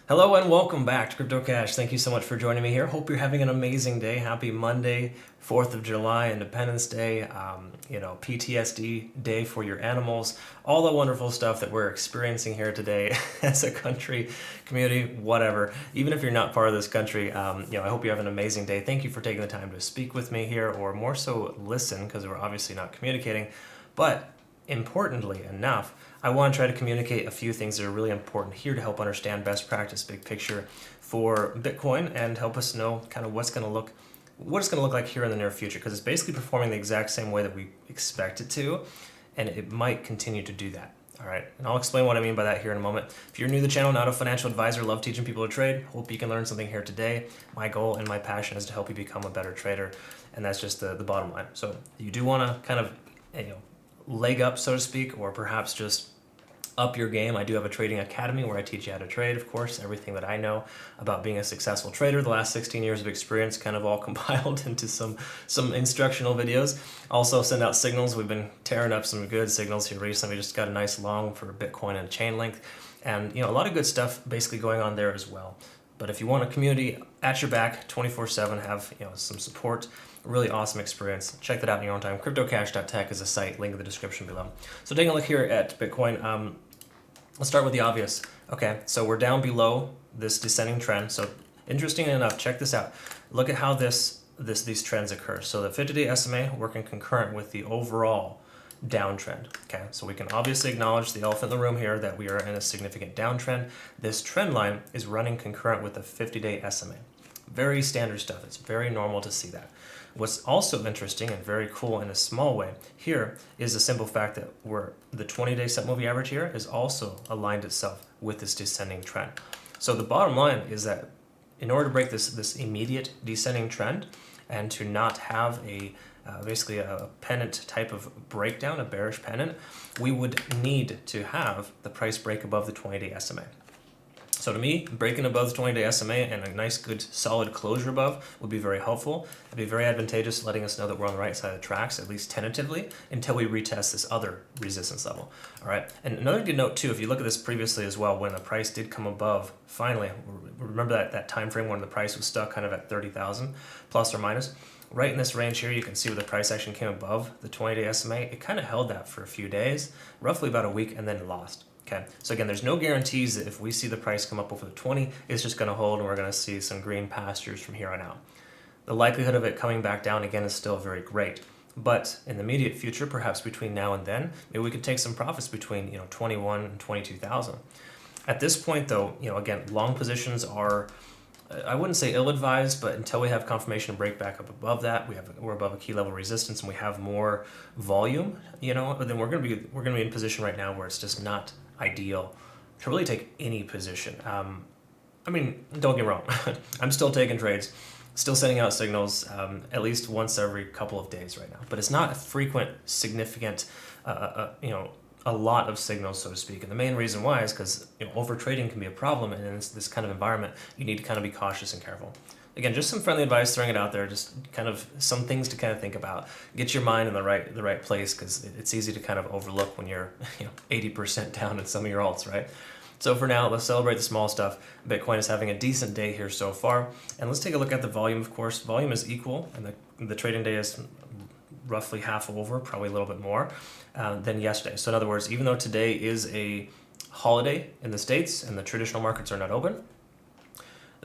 Hello and welcome back to CryptoCache. Thank you so much for joining me here. Hope you're having an amazing day. Happy Monday, 4th of July, Independence Day, PTSD Day for your animals, all the wonderful stuff that we're experiencing here today as a country, community, whatever. Even if you're not part of this country, I hope you have an amazing day. Thank you for taking the time to speak with me here, or more so listen, because we're obviously not communicating. But importantly enough, I want to try to communicate a few things that are really important here to help understand best practice, big picture for Bitcoin, and help us know kind of what it's going to look like here in the near future, because it's basically performing the exact same way that we expect it to, and it might continue to do that. All right, and I'll explain what I mean by that here in a moment. If you're new to the channel, not a financial advisor, love teaching people to trade, hope you can learn something here today. My goal and my passion is to help you become a better trader, and that's just the bottom line. So you do want to kind of leg up, so to speak, or perhaps just up your game. I do have a trading academy where I teach you how to trade, of course, everything that I know about being a successful trader, the last 16 years of experience kind of all compiled into some instructional videos. Also send out signals. We've been tearing up some good signals here recently. We just got a nice long for Bitcoin and chain length, and a lot of good stuff basically going on there as well. But if you want a community at your back 24/7, have some support, really awesome experience, check that out in your own time. CryptoCache.tech is a site, link in the description below. So taking a look here at Bitcoin, let's start with the obvious. Okay, so we're down below this descending trend. So interesting enough, check this out. Look at how these trends occur. So the 50-day SMA working concurrent with the overall downtrend. Okay, so we can obviously acknowledge the elephant in the room here that we are in a significant downtrend. This trend line is running concurrent with the 50-day SMA. Very standard stuff. It's very normal to see that. What's also interesting and very cool in a small way here is the simple fact that the 20-day set moving average here is also aligned itself with this descending trend. So the bottom line is that in order to break this immediate descending trend and to not have basically a pennant type of breakdown, a bearish pennant, we would need to have the price break above the 20-day SMA. So to me, breaking above the 20-day SMA and a nice, good, solid closure above would be very helpful. It'd be very advantageous, letting us know that we're on the right side of the tracks, at least tentatively, until we retest this other resistance level. All right. And another good note too, if you look at this previously as well, when the price did come above, finally, remember that time frame when the price was stuck kind of at 30,000 plus or minus. Right in this range here, you can see where the price action came above the 20-day SMA. It kind of held that for a few days, roughly about a week, and then lost. Okay, so again, there's no guarantees that if we see the price come up over the 20, it's just going to hold and we're going to see some green pastures from here on out. The likelihood of it coming back down again is still very great. But in the immediate future, perhaps between now and then, maybe we could take some profits between 21 and 22,000. At this point, though, again, long positions are, I wouldn't say ill-advised, but until we have confirmation to break back up above that, we're above a key level resistance and we have more volume, then we're gonna be in a position right now where it's just not ideal to really take any position. Don't get me wrong, I'm still taking trades, still sending out signals at least once every couple of days right now, but it's not a frequent, significant, a lot of signals, so to speak. And the main reason why is because over trading can be a problem, and in this kind of environment, you need to kind of be cautious and careful. Again, just some friendly advice, throwing it out there, just kind of some things to kind of think about. Get your mind in the right place, because it's easy to kind of overlook when you're 80% down in some of your alts, right? So for now, let's celebrate the small stuff. Bitcoin is having a decent day here so far, and let's take a look at the volume. Of course, volume is equal, and the trading day is roughly half over, probably a little bit more than yesterday. So in other words, even though today is a holiday in the States and the traditional markets are not open,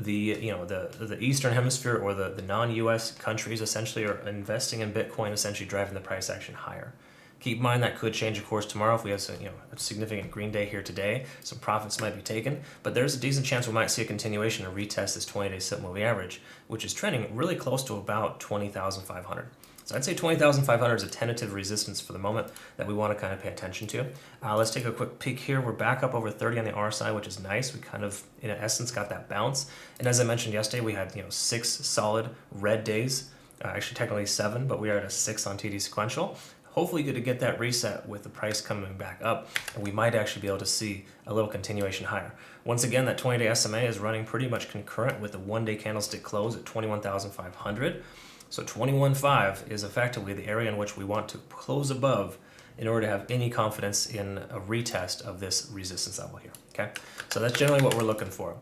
the Eastern Hemisphere, or the non-US countries essentially are investing in Bitcoin, essentially driving the price action higher. Keep in mind that could change, of course, tomorrow if we have a significant green day here today. Some profits might be taken, but there's a decent chance we might see a continuation and retest this 20-day set moving average, which is trending really close to about 20,500. So I'd say 20,500 is a tentative resistance for the moment that we want to kind of pay attention to. Let's take a quick peek here. We're back up over 30 on the RSI, which is nice. We kind of, in essence, got that bounce. And as I mentioned yesterday, we had 6 solid red days. Actually, technically 7, but we are at a 6 on TD sequential. Hopefully to get that reset with the price coming back up, and we might actually be able to see a little continuation higher. Once again, that 20-day SMA is running pretty much concurrent with the one-day candlestick close at 21,500. So 21.5 is effectively the area in which we want to close above in order to have any confidence in a retest of this resistance level here. Okay, so that's generally what we're looking for.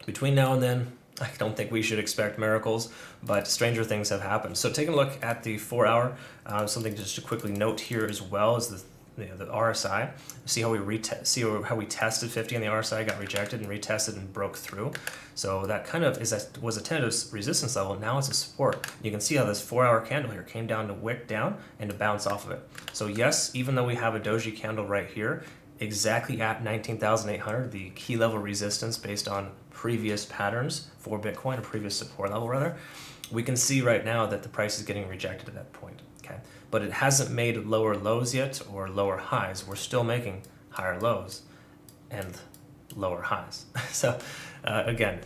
Between now and then, I don't think we should expect miracles, but stranger things have happened. So taking a look at the 4 hour, something just to quickly note here as well is the RSI. See how we tested 50 on the RSI, got rejected and retested and broke through. So that kind of was a tentative resistance level. Now it's a support. You can see how this 4 hour candle here came down to wick down and to bounce off of it. So yes, even though we have a doji candle right here, exactly at 19,800, the key level resistance based on previous patterns for Bitcoin, a previous support level rather, we can see right now that the price is getting rejected at that point. Okay, but it hasn't made lower lows yet or lower highs. We're still making higher lows and lower highs. So again,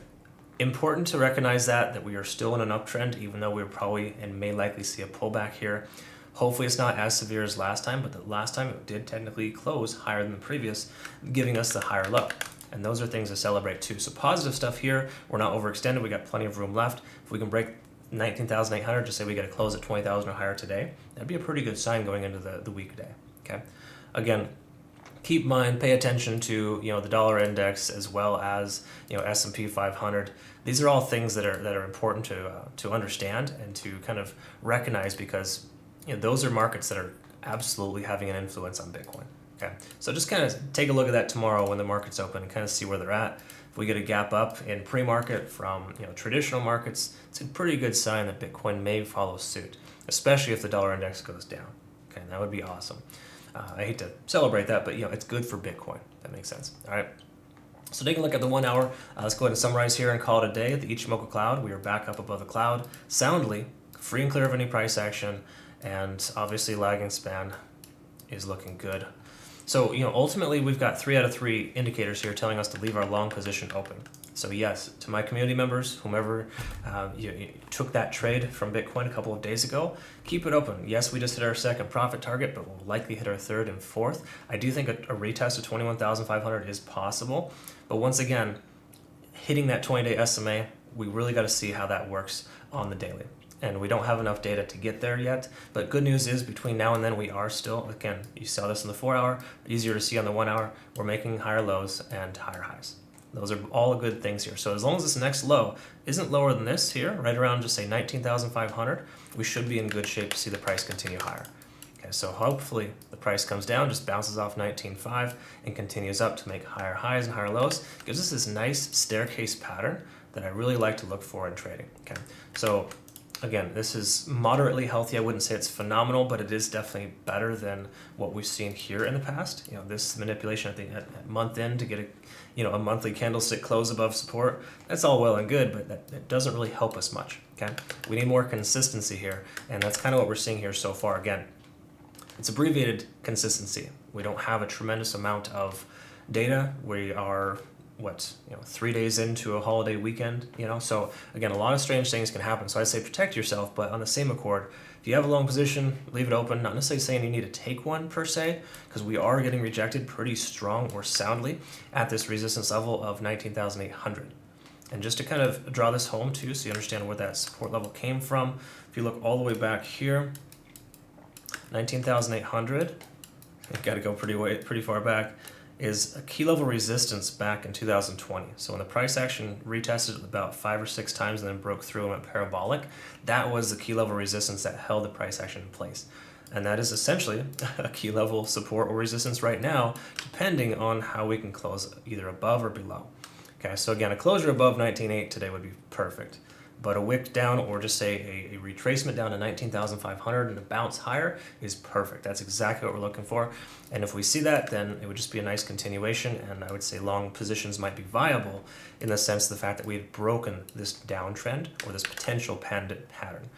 important to recognize that we are still in an uptrend, even though we're probably and may likely see a pullback here. Hopefully it's not as severe as last time, but the last time it did technically close higher than the previous, giving us the higher low. And those are things to celebrate too. So positive stuff here. We're not overextended. We got plenty of room left. If we can break 19,800, just say we got to close at 20,000 or higher today, that'd be a pretty good sign going into the weekday. Okay. Again, keep in mind, pay attention to the dollar index as well as S&P 500. These are all things that are important to understand and to kind of recognize, because those are markets that are absolutely having an influence on Bitcoin. Okay, so just kind of take a look at that tomorrow when the market's open and kind of see where they're at. If we get a gap up in pre-market from traditional markets, it's a pretty good sign that Bitcoin may follow suit, especially if the dollar index goes down. Okay, that would be awesome. I hate to celebrate that, but it's good for Bitcoin. That makes sense. All right. So taking a look at the 1 hour, let's go ahead and summarize here and call it a day. The Ichimoku cloud, we are back up above the cloud, soundly, free and clear of any price action, and obviously lagging span is looking good. So ultimately we've got 3 out of 3 indicators here telling us to leave our long position open. So yes, to my community members, whomever you took that trade from Bitcoin a couple of days ago, keep it open. Yes, we just hit our second profit target, but we'll likely hit our third and fourth. I do think a retest of 21,500 is possible, but once again, hitting that 20-day SMA, we really got to see how that works on the daily. And we don't have enough data to get there yet. But good news is between now and then we are still, again, you saw this in the 4 hour, easier to see on the 1 hour, we're making higher lows and higher highs. Those are all good things here. So as long as this next low isn't lower than this here, right around just say 19,500, we should be in good shape to see the price continue higher. Okay, so hopefully the price comes down, just bounces off 19.5 and continues up to make higher highs and higher lows. Gives us this nice staircase pattern that I really like to look for in trading. Okay, so again, this is moderately healthy. I wouldn't say it's phenomenal, but it is definitely better than what we've seen here in the past. This manipulation, I think, at month end to get a monthly candlestick close above support, that's all well and good, but that doesn't really help us much. Okay, we need more consistency here, and that's kind of what we're seeing here so far. Again, it's abbreviated consistency. We don't have a tremendous amount of data. We are 3 days into a holiday weekend, so again, a lot of strange things can happen. So I say protect yourself, but on the same accord, if you have a long position, leave it open. Not necessarily saying you need to take one per se, because we are getting rejected pretty strong or soundly at this resistance level of 19,800. And just to kind of draw this home too, so you understand where that support level came from, if you look all the way back here, 19,800, you've got to go pretty far back, is a key level resistance back in 2020. So when the price action retested about 5 or 6 times and then broke through and went parabolic, that was the key level resistance that held the price action in place. And that is essentially a key level support or resistance right now, depending on how we can close either above or below. Okay, so again, a closure above 19.8 today would be perfect. But a wick down, or just say a retracement down to 19,500 and a bounce higher is perfect. That's exactly what we're looking for. And if we see that, then it would just be a nice continuation. And I would say long positions might be viable in the sense of the fact that we had broken this downtrend or this potential pandit pattern.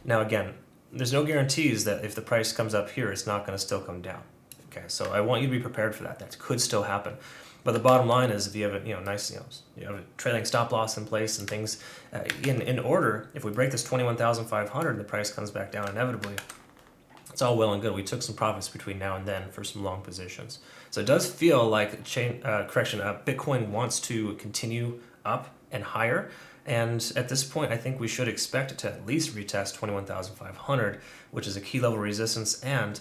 Now, again, there's no guarantees that if the price comes up here, it's not going to still come down. Okay, so I want you to be prepared for that. That could still happen. But the bottom line is, if you have a you have a trailing stop loss in place and things in order, if we break this 21,500 and the price comes back down inevitably, it's all well and good. We took some profits between now and then for some long positions. So it does feel like Bitcoin wants to continue up and higher. And at this point, I think we should expect it to at least retest 21,500, which is a key level resistance and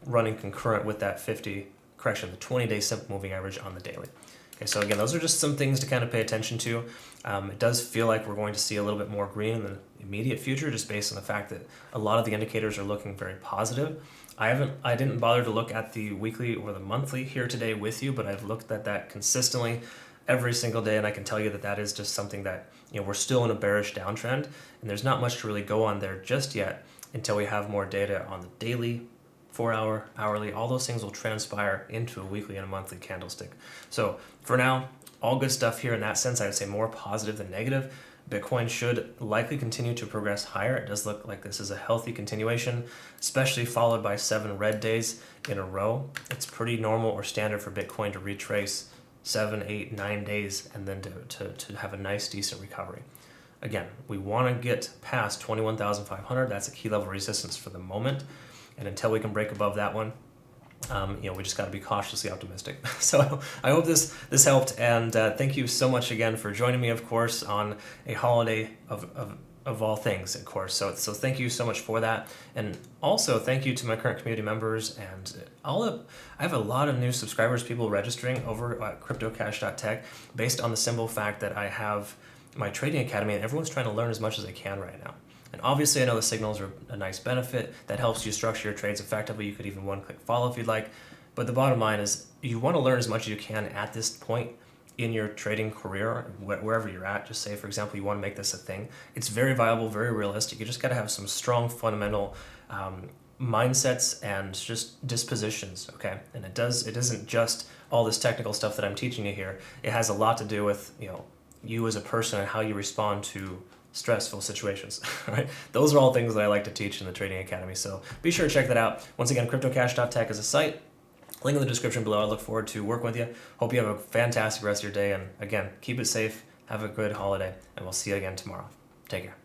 running concurrent with that 50 correction, the 20-day simple moving average on the daily. Okay, so again, those are just some things to kind of pay attention to. It does feel like we're going to see a little bit more green in the immediate future, just based on the fact that a lot of the indicators are looking very positive. I didn't bother to look at the weekly or the monthly here today with you, but I've looked at that consistently every single day, and I can tell you that that is just something that, we're still in a bearish downtrend, and there's not much to really go on there just yet until we have more data on the daily, 4-hour, hourly. All those things will transpire into a weekly and a monthly candlestick. So for now, all good stuff here in that sense. I would say more positive than negative. Bitcoin should likely continue to progress higher. It does look like this is a healthy continuation, especially followed by 7 red days in a row. It's pretty normal or standard for Bitcoin to retrace 7, 8, 9 days and then to have a nice, decent recovery. Again, we want to get past 21,500. That's a key level resistance for the moment. And until we can break above that one, we just got to be cautiously optimistic. So I hope this helped, and thank you so much again for joining me, of course, on a holiday of all things, of course. So thank you so much for that, and also thank you to my current community members and I have a lot of new subscribers, people registering over at CryptoCache.tech based on the simple fact that I have my trading academy, and everyone's trying to learn as much as they can right now. And obviously, I know the signals are a nice benefit that helps you structure your trades effectively. You could even one-click follow if you'd like. But the bottom line is you want to learn as much as you can at this point in your trading career, wherever you're at. Just say, for example, you want to make this a thing. It's very viable, very realistic. You just got to have some strong fundamental mindsets and just dispositions, okay? And it isn't just all this technical stuff that I'm teaching you here. It has a lot to do with, you as a person and how you respond to stressful situations, right? Those are all things that I like to teach in the Trading Academy. So be sure to check that out. Once again, CryptoCache.tech is a site. Link in the description below. I look forward to working with you. Hope you have a fantastic rest of your day. And again, keep it safe. Have a good holiday. And we'll see you again tomorrow. Take care.